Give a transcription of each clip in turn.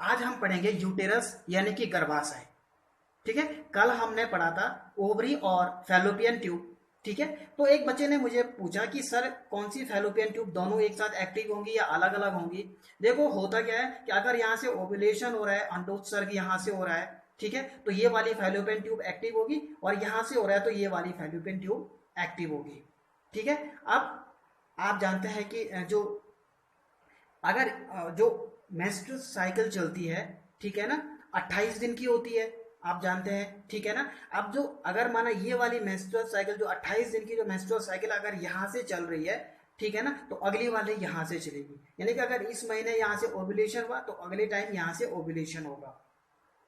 आज हम पढ़ेंगे यूटेरस यानी कि गर्भाशय। ठीक है, कल हमने पढ़ा था ओवरी और फैलोपियन ट्यूब। ठीक है, तो एक बच्चे ने मुझे पूछा कि सर कौन सी फैलोपियन ट्यूब दोनों एक साथ एक्टिव होंगी या अलग अलग होंगी। देखो होता क्या है कि अगर यहाँ से ओव्यूलेशन हो रहा है, अंडोत्सर्ग यहाँ से हो रहा है, ठीक है, तो ये वाली फैलोपियन ट्यूब एक्टिव होगी, और यहाँ से हो रहा है तो ये वाली फैलोपियन ट्यूब एक्टिव होगी। ठीक है, अब आप जानते हैं कि जो अगर जो मेंस्ट्रुअल साइकिल चलती है, ठीक है ना, 28 दिन की होती है, आप जानते हैं, ठीक है ना। अब जो अगर माना ये वाली मेंस्ट्रुअल साइकिल जो 28 दिन की जो मेंस्ट्रुअल साइकिल अगर यहाँ से चल रही है, ठीक है ना, तो अगली वाली यहाँ से चलेगी। यानी कि अगर इस महीने यहाँ से ओव्यूलेशन हुआ तो अगले टाइम यहाँ से ओव्यूलेशन होगा।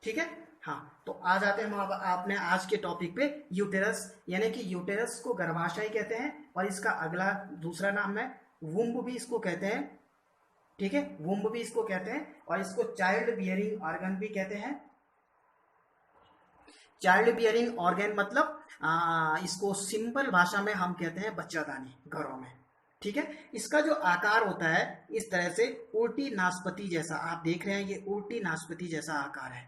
ठीक है, हाँ, तो आ जाते हैं हम आपने आज के टॉपिक पे, यूटेरस यानी कि यूटेरस को गर्भाशय कहते हैं, और इसका अगला दूसरा नाम है वुम्ब भी इसको कहते हैं। ठीक है, वुम्ब भी इसको कहते हैं, और इसको चाइल्ड बियरिंग ऑर्गन भी कहते हैं। चाइल्ड बियरिंग ऑर्गन मतलब इसको सिंपल भाषा में हम कहते हैं बच्चादानी घरों में। ठीक है, इसका जो आकार होता है इस तरह से उल्टी नाशपाती जैसा, आप देख रहे हैं ये उल्टी नाशपाती जैसा आकार है।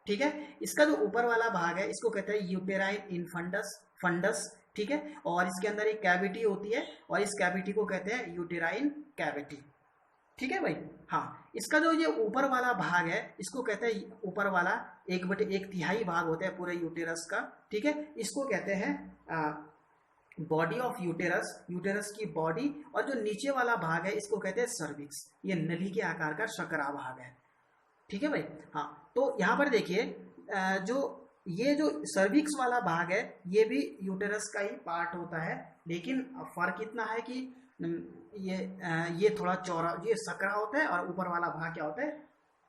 ठीक है, इसका जो ऊपर वाला भाग है इसको कहते हैं यूटेराइन इनफंडस फंडस। ठीक है, और इसके अंदर एक कैविटी होती है, और इस कैविटी को कहते हैं यूटेराइन कैविटी। ठीक है भाई, हाँ, इसका जो ये ऊपर वाला भाग है इसको कहते हैं ऊपर वाला 1/1 भाग होता है पूरे यूटेरस का। ठीक है, इसको कहते हैं बॉडी ऑफ यूटेरस, यूटेरस की बॉडी, और जो नीचे वाला भाग है इसको कहते हैं सर्विक्स, ये नली के आकार का शकरा भाग है। ठीक है भाई, हाँ, तो यहाँ पर देखिए जो ये जो सर्विक्स वाला भाग है ये भी यूटेरस का ही पार्ट होता है, लेकिन फर्क इतना है कि ये थोड़ा चौड़ा, ये सकरा होता है, और ऊपर वाला भाग क्या होता है,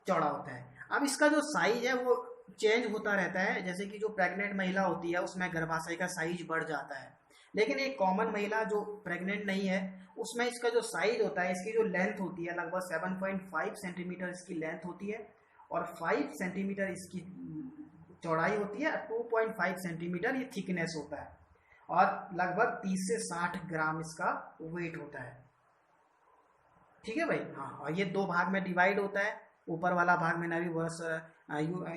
चौड़ा होता है। अब इसका जो साइज है वो चेंज होता रहता है, जैसे कि जो प्रेग्नेंट महिला होती है उसमें गर्भाशय का साइज बढ़ जाता है, लेकिन एक कॉमन महिला जो प्रेग्नेंट नहीं है उसमें इसका जो साइज होता है, इसकी जो लेंथ होती है लगभग 7.5 सेंटीमीटर इसकी लेंथ होती है, और 5 सेंटीमीटर इसकी चौड़ाई होती है, 2.5 सेंटीमीटर ये थिकनेस होता है, और लगभग 30 से 60 ग्राम इसका वेट होता है। ठीक है भाई, हाँ, और ये दो भाग में डिवाइड होता है, ऊपर वाला भाग में नर्वस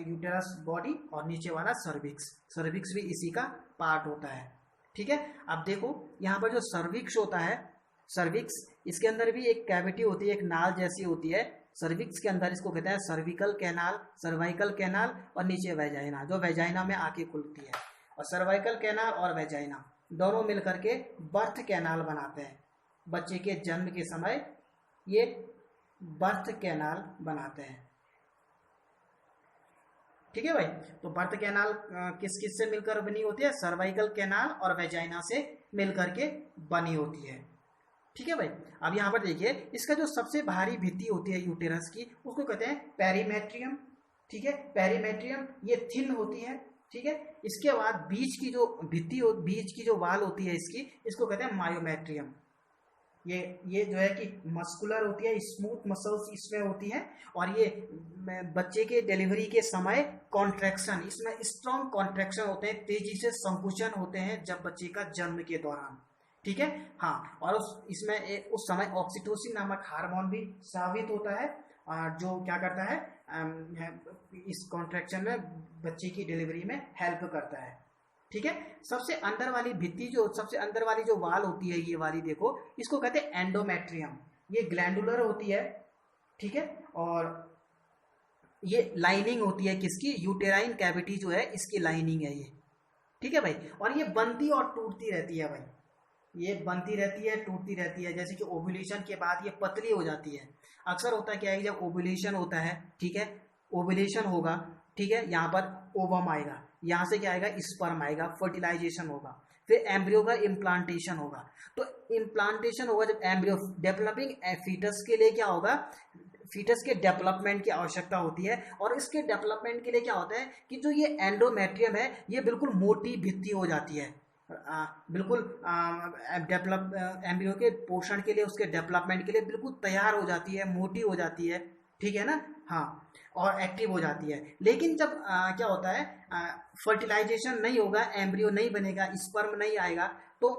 यूटेरस बॉडी, और नीचे वाला सर्विक्स, सर्विक्स भी इसी का पार्ट होता है। ठीक है, अब देखो यहाँ पर जो सर्विक्स होता है, सर्विक्स इसके अंदर भी एक कैविटी होती है, एक नाल जैसी होती है सर्विक्स के अंदर, इसको कहते हैं सर्विकल कैनाल, सर्वाइकल कैनाल, और नीचे वेजाइना, जो वेजाइना में आके खुलती है, और सर्वाइकल कैनाल और वेजाइना दोनों मिलकर के बर्थ कैनाल बनाते हैं। बच्चे के जन्म के समय ये बर्थ कैनाल बनाते हैं। ठीक है भाई, तो बर्थ कैनाल किस किस से मिलकर बनी होती है, सर्वाइकल कैनाल और वेजाइना से मिलकर के बनी होती है। ठीक है भाई, अब यहाँ पर देखिए इसका जो सबसे भारी भित्ति होती है यूटेरस की उसको कहते हैं पेरीमेट्रियम। ठीक है, पेरीमेट्रियम ये थिन होती है। ठीक है, इसके बाद बीच की जो भित्ति बीच की जो वाल होती है इसकी, इसको कहते हैं मायोमेट्रियम। ये जो है कि मस्कुलर होती है, स्मूथ मसल्स इसमें होती हैं, और ये बच्चे के डिलीवरी के समय कॉन्ट्रैक्शन, इसमें स्ट्रॉन्ग कॉन्ट्रैक्शन होते हैं, तेजी से संकुचन होते हैं जब बच्चे का जन्म के दौरान। ठीक है, हाँ, और इसमें उस समय ऑक्सीटोसिन नामक हार्मोन भी साबित होता है, जो क्या करता है इस कॉन्ट्रैक्शन में बच्चे की डिलीवरी में हेल्प करता है। ठीक है, सबसे अंदर वाली भित्ति, जो सबसे अंदर वाली जो वाल होती है ये वाली देखो, इसको कहते हैं एंडोमेट्रियम, ये ग्लैंडुलर होती है। ठीक है, और ये लाइनिंग होती है किसकी, यूटेराइन कैविटी जो है इसकी लाइनिंग है ये। ठीक है भाई, और ये बनती और टूटती रहती है भाई, ये बनती रहती है टूटती रहती है, जैसे कि ओव्यूलेशन के बाद ये पतली हो जाती है। अक्सर होता क्या है, जब ओव्यूलेशन होता है, ठीक है, ओव्यूलेशन होगा, ठीक है, यहाँ पर ओवम आएगा, यहाँ से क्या आएगा, स्पर्म आएगा, फर्टिलाइजेशन होगा, फिर एम्ब्रियो का इम्प्लांटेशन होगा। तो इम्प्लांटेशन होगा जब एम्ब्रियो, डेवलपिंग फीटस के लिए क्या होगा, फीटस के डेवलपमेंट की आवश्यकता होती है, और इसके डेवलपमेंट के लिए क्या होता है कि जो ये एंडोमेट्रियम है ये बिल्कुल मोटी भित्ति हो जाती है, बिल्कुल डेवलप एम्ब्रियो के पोषण के लिए, उसके डेवलपमेंट के लिए बिल्कुल तैयार हो जाती है, मोटी हो जाती है। ठीक है ना, हाँ, और एक्टिव हो जाती है। लेकिन जब क्या होता है, फर्टिलाइजेशन नहीं होगा, एम्ब्रियो नहीं बनेगा, स्पर्म नहीं आएगा, तो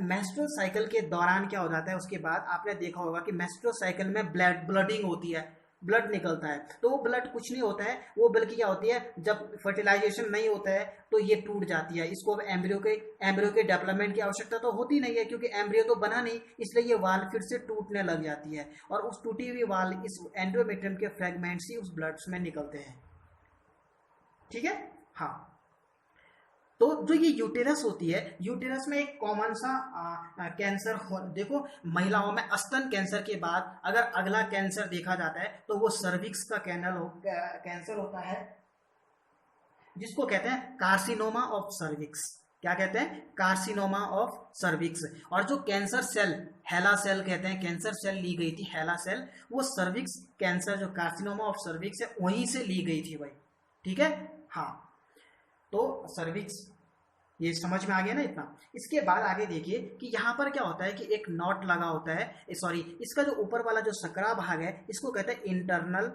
मेंस्ट्रुअल साइकिल के दौरान क्या हो जाता है, उसके बाद आपने देखा होगा कि मेंस्ट्रुअल साइकिल में ब्लडिंग होती है, ब्लड निकलता है। तो वो ब्लड कुछ नहीं होता है, वो बल्कि क्या होती है, जब फर्टिलाइजेशन नहीं होता है तो ये टूट जाती है। इसको अब एम्ब्रियो के डेवलपमेंट की आवश्यकता तो होती नहीं है, क्योंकि एम्ब्रियो तो बना नहीं, इसलिए ये वाल फिर से टूटने लग जाती है, और उस टूटी हुई वाल इस एंडोमेट्रियम के फ्रेगमेंट्स ही उस ब्लड्स में निकलते हैं। ठीक है। हाँ, तो जो ये यूटेरस होती है, यूटेरस में एक कॉमन सा कैंसर देखो, महिलाओं में स्तन कैंसर के बाद अगर अगला कैंसर देखा जाता है तो वो सर्विक्स का कैंसर होता है, जिसको कहते हैं कार्सिनोमा ऑफ सर्विक्स। क्या कहते हैं? Carcinoma of cervix. और जो कैंसर सेल, हेला सेल कहते हैं, कैंसर सेल ली गई थी हेला सेल, वो सर्विक्स कैंसर जो कार्सिनोमा ऑफ सर्विक्स है वहीं से ली गई थी भाई। ठीक है। हाँ, तो सर्विक्स ये समझ में आ गया ना इतना। इसके बाद आगे देखिए कि यहाँ पर क्या होता है कि एक नॉट लगा होता है, सॉरी, इसका जो ऊपर वाला जो सकरा भाग है इसको कहते हैं इंटरनल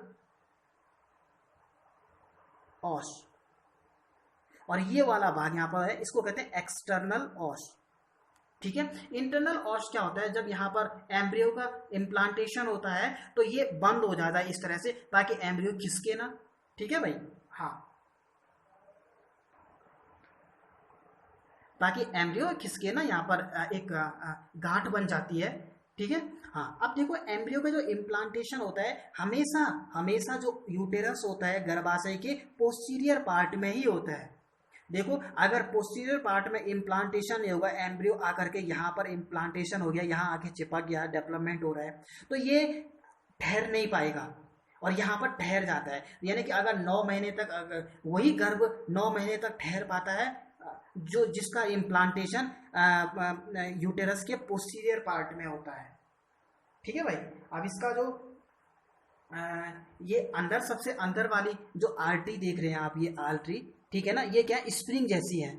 ऑस, और ये वाला भाग यहाँ पर है इसको कहते हैं एक्सटर्नल ऑस। ठीक है। इंटरनल ऑस क्या होता है, जब यहाँ पर एम्ब्रियो का इम्प्लांटेशन होता है तो ये बंद हो जाता है इस तरह से, ताकि एम्ब्रियो खिसके ना। ठीक है भाई। हाँ, ताकि एम्ब्रियो खिसके ना, यहाँ पर एक गांठ बन जाती है। ठीक है। हाँ, अब देखो एम्ब्रियो का जो इम्प्लांटेशन होता है हमेशा हमेशा जो यूटेरस होता है गर्भाशय के पोस्टीरियर पार्ट में ही होता है। देखो, अगर पोस्टीरियर पार्ट में इम्प्लांटेशन नहीं होगा, एम्ब्रियो आकर के यहाँ पर इम्प्लांटेशन हो गया, यहाँ आके चिपक गया, डेवलपमेंट हो रहा है, तो ये ठहर नहीं पाएगा और यहाँ पर ठहर जाता है। यानी कि अगर 9 महीने तक, अगर वही गर्भ 9 महीने तक ठहर पाता है जो जिसका इम्प्लांटेशन यूटेरस के पोस्टीरियर पार्ट में होता है। ठीक है भाई। अब इसका जो ये अंदर, सबसे अंदर वाली जो आर्टरी देख रहे हैं आप, ये आर्टरी, ठीक है ना, ये क्या स्प्रिंग जैसी है।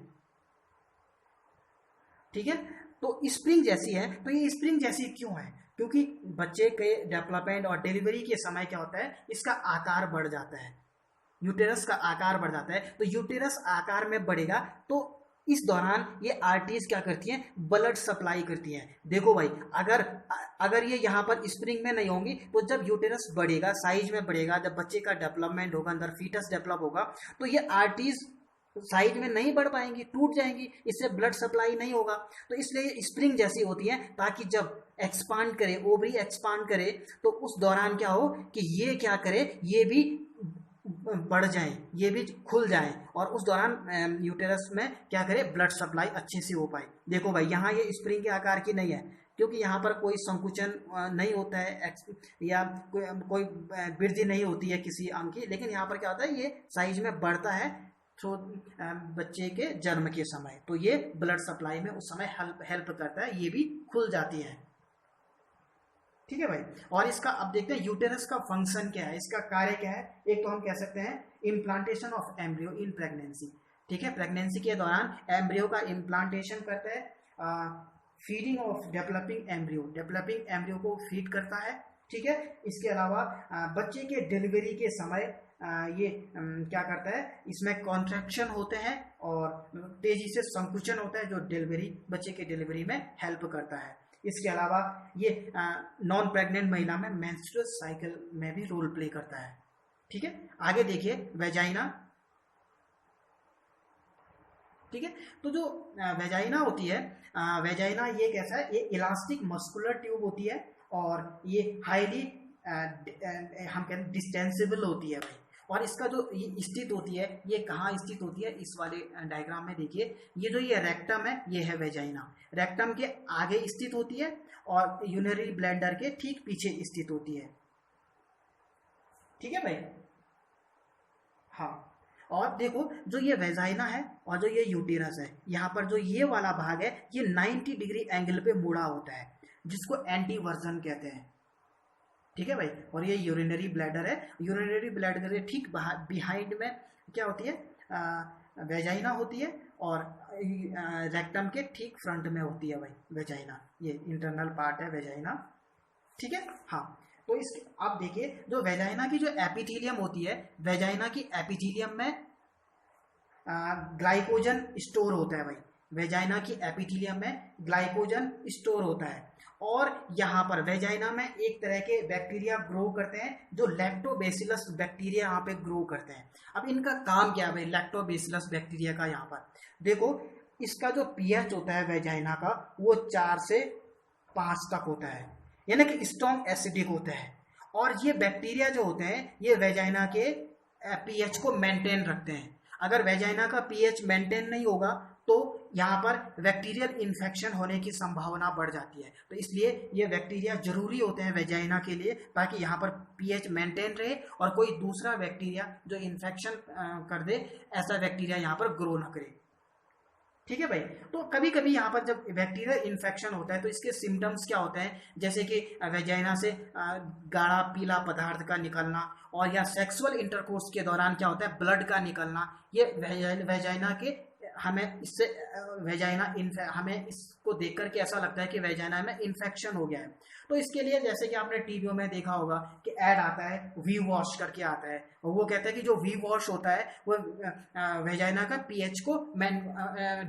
ठीक है। तो स्प्रिंग जैसी है, तो ये स्प्रिंग जैसी क्यों है? क्योंकि बच्चे के डेवलपमेंट और डिलीवरी के समय क्या होता है, इसका आकार बढ़ जाता है, यूटेरस का आकार बढ़ जाता है। तो यूटेरस आकार में बढ़ेगा, तो इस दौरान ये आर्टरीज क्या करती हैं, ब्लड सप्लाई करती हैं। देखो भाई, अगर ये यहाँ पर स्प्रिंग में नहीं होंगी तो जब यूटेरस बढ़ेगा, साइज में बढ़ेगा, जब बच्चे का डेवलपमेंट होगा, अंदर फीटस डेवलप होगा, तो ये आर्टरीज साइज में नहीं बढ़ पाएंगी, टूट जाएंगी, इससे ब्लड सप्लाई नहीं होगा। तो इसलिए ये स्प्रिंग जैसी होती है, ताकि जब एक्सपांड करे, ओवरी एक्सपांड करे, तो उस दौरान क्या हो कि ये क्या करे, ये भी बढ़ जाएं, ये भी खुल जाएं, और उस दौरान यूटेरस में क्या करे, ब्लड सप्लाई अच्छे से हो पाए। देखो भाई, यहाँ ये स्प्रिंग के आकार की नहीं है, क्योंकि यहाँ पर कोई संकुचन नहीं होता है, या कोई वृद्धि नहीं होती है किसी अंग की, लेकिन यहाँ पर क्या होता है, ये साइज में बढ़ता है थ्रू बच्चे के जन्म के समय। तो ये ब्लड सप्लाई में उस समय हेल्प करता है, ये भी खुल जाती है। ठीक है भाई। और इसका अब देखते हैं यूटेरस का फंक्शन क्या है, इसका कार्य क्या है। एक तो हम कह सकते हैं implantation of embryo in pregnancy. ठीक है। प्रेगनेंसी के दौरान एम्ब्रियो का इम्प्लांटेशन करता है। Feeding of developing embryo, developing embryo को फीड करता है। ठीक है। इसके अलावा बच्चे के डिलीवरी के समय ये क्या करता है, इसमें कॉन्ट्रैक्शन होते हैं और तेजी से संकुचन होता है, जो बच्चे के डिलीवरी में हेल्प करता है। इसके अलावा ये नॉन प्रेग्नेंट महिला में मेंस्ट्रुअल साइकिल में भी रोल प्ले करता है। ठीक है। आगे देखिए वेजाइना। ठीक है। तो जो वेजाइना होती है, वेजाइना ये कैसा है, ये इलास्टिक मस्कुलर ट्यूब होती है, और ये हाईली हम कहते हैं डिस्टेंसिबल होती है भाई। और इसका जो स्थित होती है, ये कहाँ स्थित होती है, इस वाले डायग्राम में देखिए, ये जो ये रेक्टम है, ये है वेजाइना, रेक्टम के आगे स्थित होती है और यूरिनरी ब्लैडर के ठीक पीछे स्थित होती है। ठीक है भाई। हाँ, और देखो जो ये वेजाइना है और जो ये यूटेरस है, यहाँ पर जो ये वाला भाग है, ये 90 डिग्री एंगल पे मुड़ा होता है, जिसको एंटीवर्जन कहते हैं। ठीक है भाई। और ये यूरिनरी ब्लैडर है, यूरिनरी ब्लैडर के ठीक बिहाइंड में क्या होती है, वेजाइना होती है, और रेक्टम के ठीक फ्रंट में होती है भाई वेजाइना, ये इंटरनल पार्ट है वेजाइना। ठीक है। हाँ, तो इस अब देखिए जो वेजाइना की जो एपिथेलियम होती है, वेजाइना की एपिथेलियम में ग्लाइकोजन स्टोर होता है भाई, वेजाइना की एपिथेलियम में ग्लाइकोजन स्टोर होता है, और यहाँ पर वेजाइना में एक तरह के बैक्टीरिया ग्रो करते हैं जो लैक्टोबैसिलस बैक्टीरिया यहाँ पे ग्रो करते हैं। अब इनका काम क्या है भाई लैक्टोबैसिलस बैक्टीरिया का? यहाँ पर देखो इसका जो पीएच होता है वेजाइना का वो 4 से 5 तक होता है, यानी कि स्ट्रॉन्ग एसिडिक होता है। और ये बैक्टीरिया जो होते हैं ये वेजाइना के पीएच को मेंटेन रखते हैं। अगर वेजाइना का पीएच मेंटेन नहीं होगा तो यहाँ पर बैक्टीरियल इन्फेक्शन होने की संभावना बढ़ जाती है। तो इसलिए ये बैक्टीरिया जरूरी होते हैं वेजाइना के लिए, ताकि यहाँ पर पीएच मेंटेन रहे और कोई दूसरा बैक्टीरिया जो इन्फेक्शन कर दे ऐसा बैक्टीरिया यहाँ पर ग्रो ना करे। ठीक है भाई। तो कभी कभी यहाँ पर जब बैक्टीरियल इन्फेक्शन होता है तो इसके सिम्टम्स क्या होते हैं, जैसे कि वेजाइना से गाढ़ा पीला पदार्थ का निकलना, और या सेक्सुअल इंटरकोर्स के दौरान क्या होता है ब्लड का निकलना। ये वेजाइना के हमें इससे हमें इसको देख करके ऐसा लगता है कि वेजाइना में इन्फेक्शन हो गया है। तो इसके लिए जैसे कि आपने टीवियों में देखा होगा कि ऐड आता है वी वॉश करके आता है, और वो कहता है कि जो वी वॉश होता है वो वेजाइना का पीएच को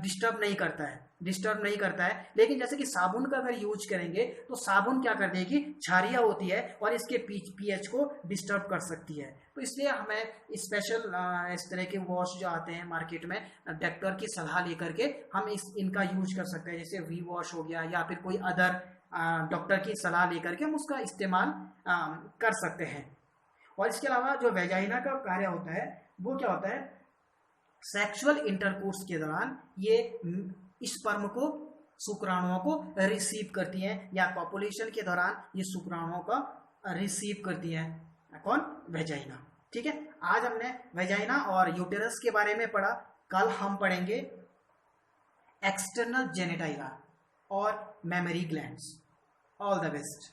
डिस्टर्ब नहीं करता है। लेकिन जैसे कि साबुन का अगर यूज करेंगे तो साबुन क्या कर देगी, छारिया होती है और इसके पीएच को डिस्टर्ब कर सकती है। तो इसलिए हमें स्पेशल इस तरह के वॉश जो आते हैं मार्केट में डॉक्टर की सलाह लेकर के हम इनका यूज कर सकते हैं, जैसे वी वॉश हो गया या फिर कोई अदर डॉक्टर की सलाह लेकर के हम उसका इस्तेमाल कर सकते हैं। और इसके अलावा जो वेजाइना का कार्य होता है वो क्या होता है, सेक्सुअल इंटरकोर्स के दौरान ये स्पर्म को शुक्राणुओं को रिसीव करती है, या पॉपुलेशन के दौरान ये शुक्राणुओं का रिसीव करती है। कौन? वेजाइना। ठीक है, आज हमने वेजाइना और यूटेरस के बारे में पढ़ा। कल हम पढ़ेंगे एक्सटर्नल जेनेटाइला और mammary glands. All the best.